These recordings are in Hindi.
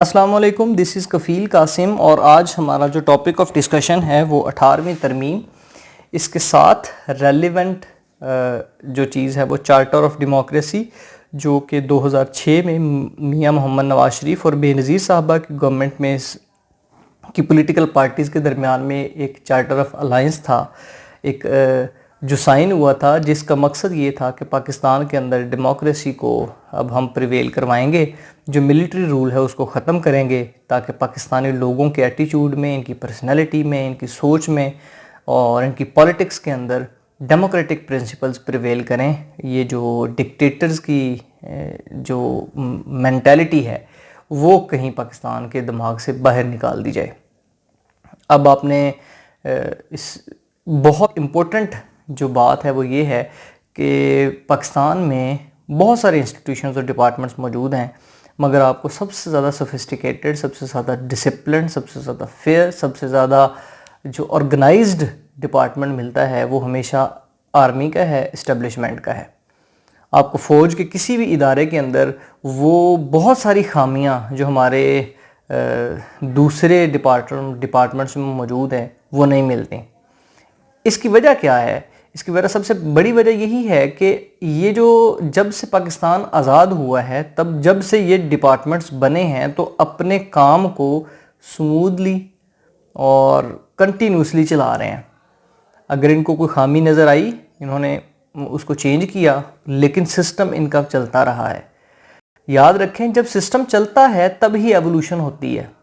अस्सलाम वालेकुम, दिस इज़ कफ़ील कासिम और आज हमारा जो टॉपिक ऑफ डिस्कशन है वो 18वीं तरमीम, इसके साथ रेलिवेंट जो चीज़ है वो चार्टर ऑफ डेमोक्रेसी जो कि 2006 में मियां मोहम्मद नवाज शरीफ और बेनज़ीर साहबा की गवर्नमेंट में की पॉलिटिकल पार्टीज़ के दरमियान में एक चार्टर ऑफ अलाइंस था, एक जो साइन हुआ था, जिसका मकसद ये था कि पाकिस्तान के अंदर डेमोक्रेसी को अब हम प्रिवेल करवाएंगे, जो मिलिट्री रूल है उसको ख़त्म करेंगे ताकि पाकिस्तानी लोगों के एटीट्यूड में, इनकी पर्सनैलिटी में, इनकी सोच में और इनकी पॉलिटिक्स के अंदर डेमोक्रेटिक प्रिंसिपल्स प्रिवेल करें। ये जो डिक्टेटर्स की जो मेंटालिटी है वो कहीं पाकिस्तान के दिमाग से बाहर निकाल दी जाए। अब आपने इस बहुत इम्पोर्टेंट जो बात है वो ये है कि पाकिस्तान में बहुत सारे इंस्टीट्यूशंस और डिपार्टमेंट्स मौजूद हैं, मगर आपको सबसे ज़्यादा सोफिस्टिकेटेड, सबसे ज़्यादा डिसिप्लिन, सबसे ज़्यादा फेयर, सबसे ज़्यादा जो ऑर्गेनाइज्ड डिपार्टमेंट मिलता है वो हमेशा आर्मी का है, इस्टेब्लिशमेंट का है। आपको फ़ौज के किसी भी इदारे के अंदर वो बहुत सारी खामियां जो हमारे दूसरे डिपार्टमेंट्स में मौजूद हैं वो नहीं मिलती। इसकी वजह क्या है? इसकी वजह सबसे बड़ी वजह यही है कि ये जो जब से पाकिस्तान आज़ाद हुआ है, तब जब से ये डिपार्टमेंट्स बने हैं तो अपने काम को स्मूथली और कंटिन्यूसली चला रहे हैं। अगर इनको कोई खामी नज़र आई, इन्होंने उसको चेंज किया, लेकिन सिस्टम इनका चलता रहा है। याद रखें, जब सिस्टम चलता है तब ही एवोल्यूशन होती है।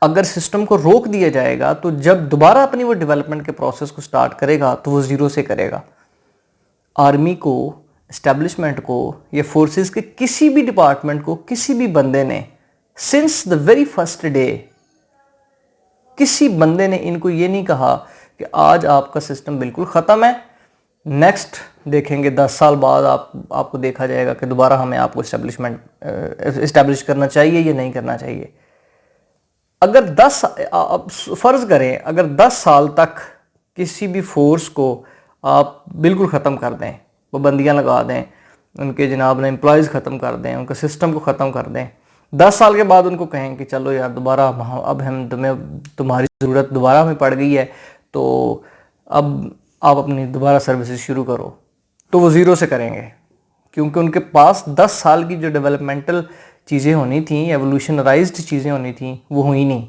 अगर सिस्टम को रोक दिया जाएगा तो जब दोबारा अपनी वो डेवलपमेंट के प्रोसेस को स्टार्ट करेगा तो वो ज़ीरो से करेगा। आर्मी को, इस्टेब्लिशमेंट को या फोर्सेस के किसी भी डिपार्टमेंट को किसी भी बंदे ने since the very first day किसी बंदे ने इनको ये नहीं कहा कि आज आपका सिस्टम बिल्कुल ख़त्म है, नेक्स्ट देखेंगे 10 साल बाद आपको देखा जाएगा कि दोबारा हमें आपको इस्टेब्लिश करना चाहिए या नहीं करना चाहिए। अगर 10 फ़र्ज़ करें, अगर 10 साल तक किसी भी फोर्स को आप बिल्कुल ख़त्म कर दें, वो बंदियां लगा दें, उनके जनाब ने एम्प्लॉयज़ ख़त्म कर दें, उनके सिस्टम को ख़त्म कर दें, 10 साल के बाद उनको कहें कि चलो यार दोबारा अब हम तुम्हारी ज़रूरत दोबारा हमें पड़ गई है, तो अब आप अपनी दोबारा सर्विसेज शुरू करो, तो वो ज़ीरो से करेंगे। क्योंकि उनके पास 10 साल की जो डेवलपमेंटल चीज़ें होनी थी, एवोल्यूशनराइज्ड चीज़ें होनी थी, वो हुई नहीं।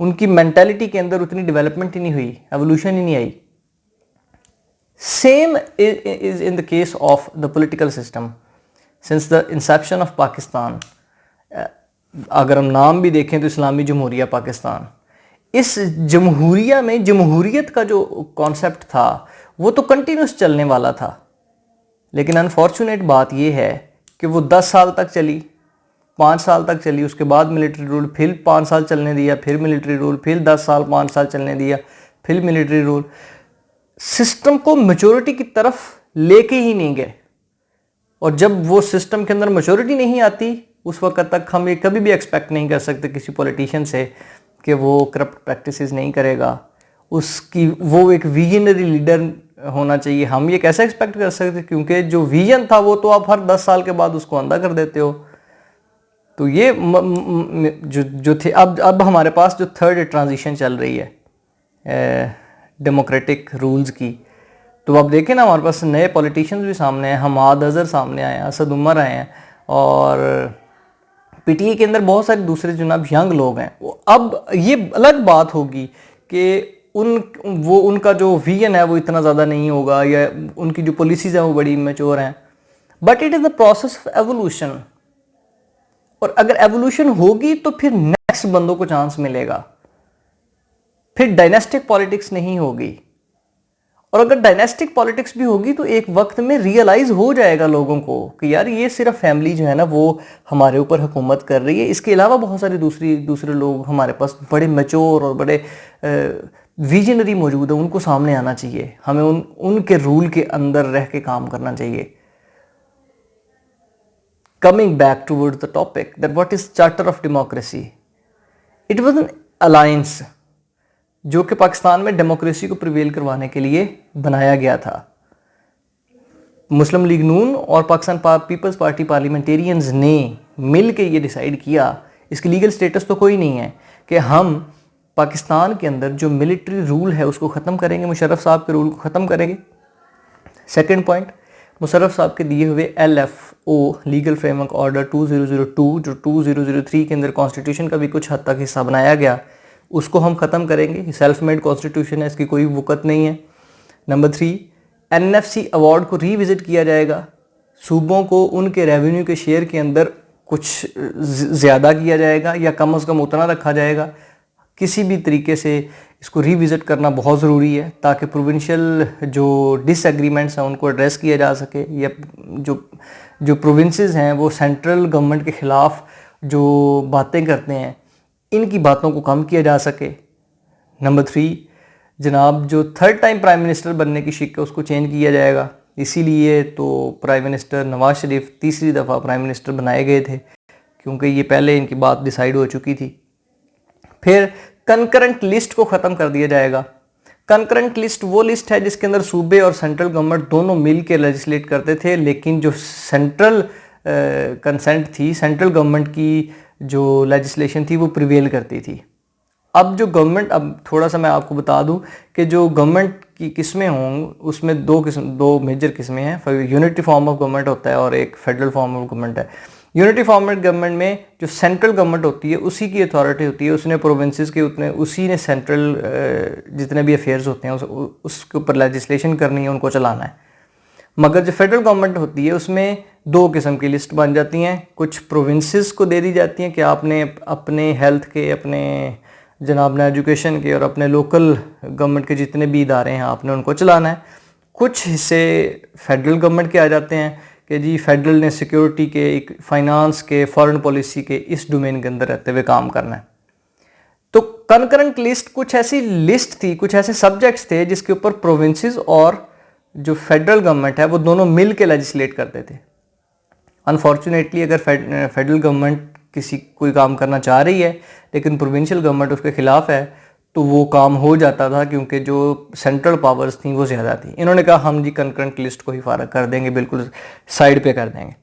उनकी मेंटालिटी के अंदर उतनी डेवलपमेंट ही नहीं हुई, एवोल्यूशन ही नहीं आई। Same is in the case of the political system since the inception of Pakistan. अगर हम नाम भी देखें तो इस्लामी जमहूरिया पाकिस्तान, इस जमहूरिया में जमहूरियत का जो कॉन्सेप्ट था वो तो कंटिन्यूस चलने वाला था, लेकिन अनफॉर्चुनेट बात यह है कि वो 10 साल तक चली, 5 साल तक चली, उसके बाद मिलिट्री रूल, फिर 5 साल चलने दिया, फिर मिलिट्री रूल, फिर 10 साल 5 साल चलने दिया, फिर मिलिट्री रूल। सिस्टम को मैच्योरिटी की तरफ लेके ही नहीं गए, और जब वो सिस्टम के अंदर मैच्योरिटी नहीं आती उस वक्त तक हम ये कभी भी एक्सपेक्ट नहीं कर सकते किसी पॉलिटिशियन से कि वो करप्ट प्रैक्टिसेस नहीं करेगा। उसकी वो एक विजनरी लीडर होना चाहिए। हम ये कैसे एक्सपेक्ट कर सकते, क्योंकि जो विजन था वो तो आप हर 10 साल के बाद उसको अंधा कर देते हो। तो ये जो थे, अब हमारे पास जो थर्ड ट्रांजिशन चल रही है डेमोक्रेटिक रूल्स की, तो अब देखें ना, हमारे पास नए पॉलिटिशियंस भी सामने हैं। हमाद अजहर सामने आए हैं, असद उमर आए हैं, और पीटीए के अंदर बहुत सारे दूसरे जनाब यंग लोग हैं। अब ये अलग बात होगी कि उनका जो विजन है वो इतना ज़्यादा नहीं होगा, या उनकी जो पॉलिसीज़ हैं वो बड़ी मैच्योर हैं, but it is the process of evolution. और अगर एवोल्यूशन होगी तो फिर नेक्स्ट बंदों को चांस मिलेगा, फिर डायनेस्टिक पॉलिटिक्स नहीं होगी। और अगर डायनेस्टिक पॉलिटिक्स भी होगी तो एक वक्त में रियलाइज़ हो जाएगा लोगों को कि यार ये सिर्फ फैमिली जो है ना वो हमारे ऊपर हुकूमत कर रही है, इसके अलावा बहुत सारे दूसरे लोग हमारे पास बड़े मैच्योर और बड़े विजनरी मौजूद हैं, उनको सामने आना चाहिए। हमें उनके रूल के अंदर रह के काम करना चाहिए। Coming back towards the topic, that what is Charter of Democracy? It was an alliance जो कि पाकिस्तान में डेमोक्रेसी को प्रिवेल करवाने के लिए बनाया गया था। मुस्लिम लीग नून और पाकिस्तान पीपल्स पार्टी पार्लियामेंटेरियंस ने मिल के ये डिसाइड किया इसकी लीगल स्टेटस तो कोई नहीं है कि हम पाकिस्तान के अंदर जो मिलिट्री रूल है उसको ख़त्म करेंगे, मुशर्रफ साहब के रूल को ख़त्म करेंगे। सेकंड पॉइंट, मुशर्रफ साहब के दिए हुए LFO लीगल फ्रेमवर्क ऑर्डर 2002 जो 2003 के अंदर कॉन्स्टिट्यूशन का भी कुछ हद तक हिस्सा बनाया गया, उसको हम ख़त्म करेंगे। सेल्फ मेड कॉन्स्टिट्यूशन है, इसकी कोई वक़्त नहीं है। नंबर 3, NFC अवार्ड को रीविज़िट किया जाएगा, सूबों को उनके रेवेन्यू के शेयर के अंदर कुछ ज़्यादा किया जाएगा या कम से कम उतना रखा जाएगा। किसी भी तरीके से इसको रीविज़िट करना बहुत ज़रूरी है ताकि प्रोविंशियल जो डिसएग्रीमेंट्स हैं उनको एड्रेस किया जा सके, या जो प्रोविंसेस हैं वो सेंट्रल गवर्नमेंट के ख़िलाफ़ जो बातें करते हैं इनकी बातों को कम किया जा सके। नंबर 3, जनाब जो थर्ड टाइम प्राइम मिनिस्टर बनने की शिक है उसको चेंज किया जाएगा, इसीलिए तो प्राइम मिनिस्टर नवाज शरीफ तीसरी दफ़ा प्राइम मिनिस्टर बनाए गए थे क्योंकि ये पहले इनकी बात डिसाइड हो चुकी थी। फिर कंकरेंट लिस्ट को ख़त्म कर दिया जाएगा। कंकरेंट लिस्ट वो लिस्ट है जिसके अंदर सूबे और सेंट्रल गवर्नमेंट दोनों मिल के लेजिस्लेट करते थे, लेकिन जो सेंट्रल कंसेंट थी, सेंट्रल गवर्नमेंट की जो लेजिस्लेशन थी वो प्रिवेल करती थी। अब जो गवर्नमेंट, अब थोड़ा सा मैं आपको बता दूं कि जो गवर्नमेंट की किस्में होंगी उसमें दो मेजर किस्में हैं। यूनिटी फॉर्म ऑफ गवर्नमेंट होता है और एक फेडरल फॉर्म ऑफ गवर्नमेंट है। यूनिटी फॉर्म ऑफ गवर्नमेंट में जो सेंट्रल गवर्नमेंट होती है उसी की अथॉरिटी होती है, उसने प्रोविंसेस के उसी ने सेंट्रल जितने भी अफेयर्स होते हैं उसके ऊपर लेजिस्लेशन करनी है, उनको चलाना है। मगर जो फेडरल गवर्नमेंट होती है उसमें दो किस्म की लिस्ट बन जाती हैं, कुछ प्रोविंसेस को दे दी जाती हैं कि आपने अपने हेल्थ के, अपने जनाब ने एजुकेशन के और अपने लोकल गवर्नमेंट के जितने भी इदारे हैं आपने उनको चलाना है। कुछ हिस्से फेडरल गवर्नमेंट के आ जाते हैं कि जी फेडरल ने सिक्योरिटी के, फाइनेंस के, फॉरेन पॉलिसी के इस डोमेन के अंदर रहते हुए काम करना है। तो कंकरेंट लिस्ट कुछ ऐसी लिस्ट थी, कुछ ऐसे सब्जेक्ट्स थे जिसके ऊपर प्रोविंसेस और जो फेडरल गवर्नमेंट है वो दोनों मिल के लेजिस्लेट करते थे। अनफॉर्चुनेटली अगर फेडरल गवर्नमेंट कोई काम करना चाह रही है लेकिन प्रोविंशियल गवर्नमेंट उसके खिलाफ है तो वो काम हो जाता था क्योंकि जो सेंट्रल पावर्स थी वो ज़्यादा थी। इन्होंने कहा हम जी कंकरेंट लिस्ट को ही फारग कर देंगे, बिल्कुल साइड पे कर देंगे।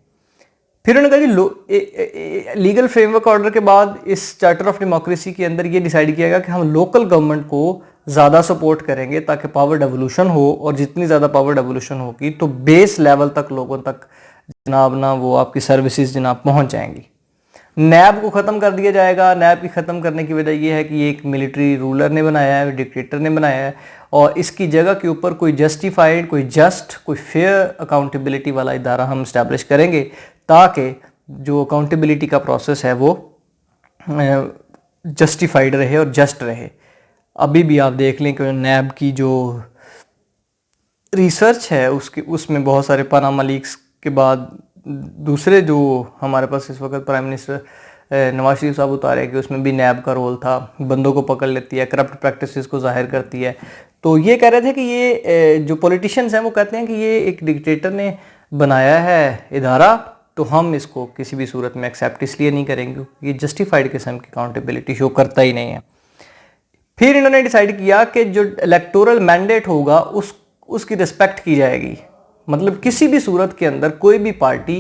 फिर उन्होंने कहा जी लीगल फ्रेमवर्क ऑर्डर के बाद इस चार्टर ऑफ डेमोक्रेसी के अंदर ये डिसाइड किया गया कि हम लोकल गवर्नमेंट को ज़्यादा सपोर्ट करेंगे ताकि पावर डेवोल्यूशन हो, और जितनी ज़्यादा पावर डेवोल्यूशन होगी तो बेस लेवल तक लोगों तक जनाब ना वो आपकी सर्विसेज जनाब पहुँच जाएंगी। नैब को ख़त्म कर दिया जाएगा। नैब की ख़त्म करने की वजह यह है कि ये एक मिलिट्री रूलर ने बनाया है, डिक्टेटर ने बनाया है, और इसकी जगह के ऊपर कोई जस्टिफाइड, कोई जस्ट, कोई फेयर अकाउंटेबिलिटी वाला इदारा हम इस्टेब्लिश करेंगे ताकि जो अकाउंटेबिलिटी का प्रोसेस है वो जस्टिफाइड रहे और जस्ट रहे। अभी भी आप देख लें कि नैब की जो रिसर्च है उसमें बहुत सारे पनामा लीक्स के बाद दूसरे जो हमारे पास इस वक्त प्राइम मिनिस्टर नवाज शरीफ साहब उतारे कि उसमें भी नैब का रोल था, बंदों को पकड़ लेती है, करप्ट प्रैक्टिसेस को जाहिर करती है। तो ये कह रहे थे कि ये जो पॉलिटिशियंस हैं वो कहते हैं कि ये एक डिक्टेटर ने बनाया है इदारा, तो हम इसको किसी भी सूरत में एक्सेप्ट इसलिए नहीं करेंगे क्योंकि ये जस्टिफाइड किस्म की अकाउंटेबिलिटी शो करता ही नहीं है। फिर इन्होंने डिसाइड किया कि जो इलेक्टोरल मैंडेट होगा उसकी रिस्पेक्ट की जाएगी। मतलब किसी भी सूरत के अंदर कोई भी पार्टी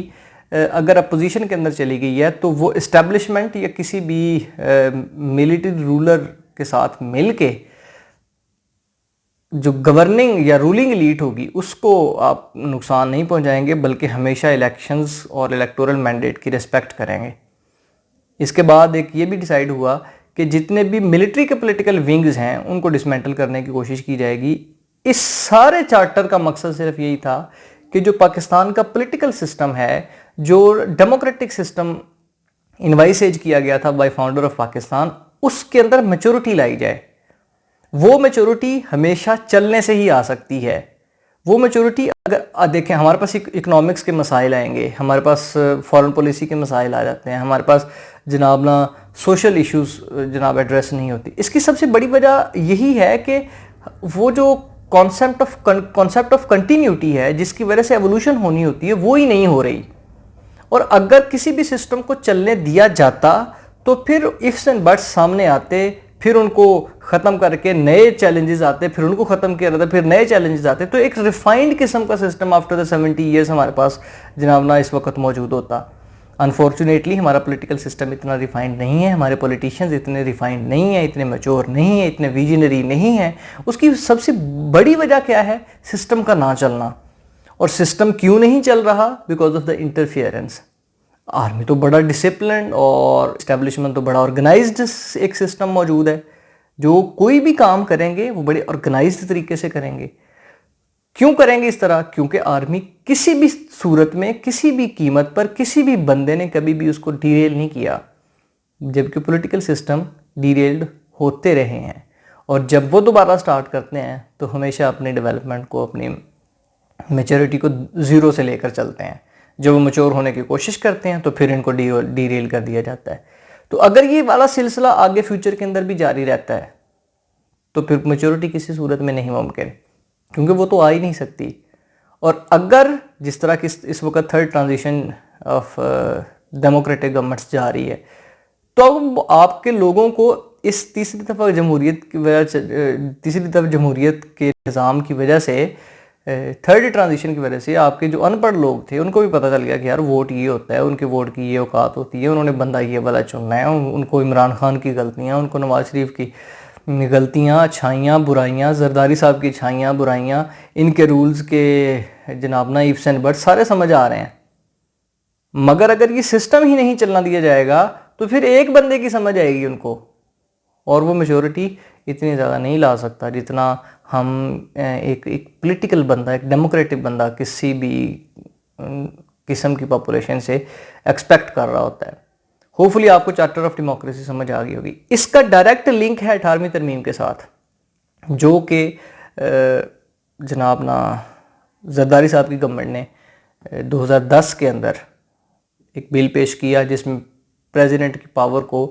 अगर अपोजिशन के अंदर चली गई है तो वो इस्टेब्लिशमेंट या किसी भी मिलिट्री रूलर के साथ मिलके जो गवर्निंग या रूलिंग एलीट होगी उसको आप नुकसान नहीं पहुंचाएंगे, बल्कि हमेशा इलेक्शंस और इलेक्टोरल मैंडेट की रिस्पेक्ट करेंगे। इसके बाद एक ये भी डिसाइड हुआ कि जितने भी मिलिट्री के पॉलिटिकल विंग्स हैं उनको डिसमेंटल करने की कोशिश की जाएगी। इस सारे चार्टर का मकसद सिर्फ यही था कि जो पाकिस्तान का पॉलिटिकल सिस्टम है, जो डेमोक्रेटिक सिस्टम इनवाइसेज किया गया था बाय फाउंडर ऑफ पाकिस्तान, उसके अंदर मैच्योरिटी लाई जाए। वो मैच्योरिटी हमेशा चलने से ही आ सकती है। वो मैच्योरिटी अगर देखें, हमारे पास इकोनॉमिक्स के मसाइल आएंगे, हमारे पास फॉरेन पॉलिसी के मसाइल आ जाते हैं, हमारे पास जनाब ना सोशल इश्यूज जनाब एड्रेस नहीं होती। इसकी सबसे बड़ी वजह यही है कि वो जो कॉन्सेप्ट ऑफ कंटिन्यूटी है जिसकी वजह से एवोल्यूशन होनी होती है वो ही नहीं हो रही। और अगर किसी भी सिस्टम को चलने दिया जाता तो फिर इफ्स एंड बट्स सामने आते, फिर उनको ख़त्म करके नए चैलेंजेस आते, फिर उनको ख़त्म किया जाता, फिर नए चैलेंजेस आते। तो एक रिफाइंड किस्म का सिस्टम आफ्टर द 70 ईयर्स हमारे पास जनाब ना इस वक्त मौजूद होता। अनफॉर्चुनेटली हमारा पॉलिटिकल सिस्टम इतना रिफाइंड नहीं है, हमारे पॉलिटिशियंस इतने रिफाइंड नहीं है, इतने मैच्योर नहीं है, इतने विजनरी नहीं है। उसकी सबसे बड़ी वजह क्या है? सिस्टम का ना चलना। और सिस्टम क्यों नहीं चल रहा? Because of the interference. Army तो बड़ा डिसिप्लिन और इस्टेब्लिशमेंट तो बड़ा ऑर्गेनाइज्ड एक सिस्टम मौजूद है, जो कोई भी काम करेंगे वो बड़े ऑर्गेनाइज्ड तरीके से करेंगे। क्यों करेंगे इस तरह? क्योंकि आर्मी किसी भी सूरत में, किसी भी कीमत पर, किसी भी बंदे ने कभी भी उसको डीरेल नहीं किया, जबकि पॉलिटिकल सिस्टम डीरेल्ड होते रहे हैं। और जब वो दोबारा स्टार्ट करते हैं तो हमेशा अपने डेवलपमेंट को, अपनी मैच्योरिटी को ज़ीरो से लेकर चलते हैं। जब वो मैच्योर होने की कोशिश करते हैं तो फिर इनको डीरेल कर दिया जाता है। तो अगर ये वाला सिलसिला आगे फ्यूचर के अंदर भी जारी रहता है तो फिर मैच्योरिटी किसी सूरत में नहीं मुमकिन, क्योंकि वो तो आ ही नहीं सकती। और अगर जिस तरह की इस वक्त third transition of democratic governments जा रही है, तो अब आपके लोगों को इस तीसरी दफ़ा जमहूरियत के निज़ाम की वजह से, थर्ड ट्रांजिशन की वजह से, आपके जो अनपढ़ लोग थे उनको भी पता चल गया कि यार वोट ये होता है, उनके वोट की ये औकात होती है, उन्होंने बंदा ये वाला चुनना है। उनको इमरान खान की गलतियाँ, उनको नवाज शरीफ की गलतियाँ, अच्छाइयाँ, बुराइयाँ, जरदारी साहब की अच्छाइयाँ, बुराइयाँ, इनके रूल्स के जनाब ना इफ्स एंड बट्स सारे समझ आ रहे हैं। मगर अगर ये सिस्टम ही नहीं चलना दिया जाएगा तो फिर एक बंदे की समझ आएगी उनको, और वो मेजॉरिटी इतनी ज़्यादा नहीं ला सकता जितना हम एक पॉलिटिकल बंदा, एक डेमोक्रेटिक बंदा किसी भी किस्म की पॉपुलेशन से एक्सपेक्ट कर रहा होता है। होपफुली आपको चार्टर ऑफ डेमोक्रेसी समझ आ गई होगी। इसका डायरेक्ट लिंक है 18वीं तरमीम के साथ, जो कि जनाब ना जरदारी साहब की गवर्नमेंट ने 2010 के अंदर एक बिल पेश किया जिसमें प्रेसिडेंट की पावर को,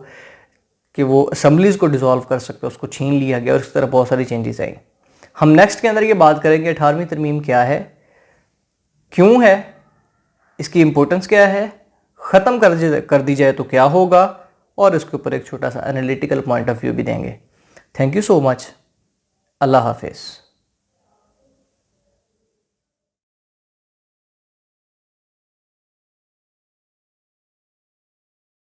कि वो असम्बलीज़ को डिसॉल्व कर सकते, उसको छीन लिया गया और इस तरह बहुत सारी चेंजेस आई। हम नेक्स्ट के अंदर ये बात करेंगे 18वीं तरमीम क्या है, क्यों है, इसकी इम्पोर्टेंस क्या है, ख़त्म कर दी जाए तो क्या होगा, और इसके ऊपर एक छोटा सा एनालिटिकल पॉइंट ऑफ व्यू भी देंगे। Thank you so much. अल्लाह हाफिज़।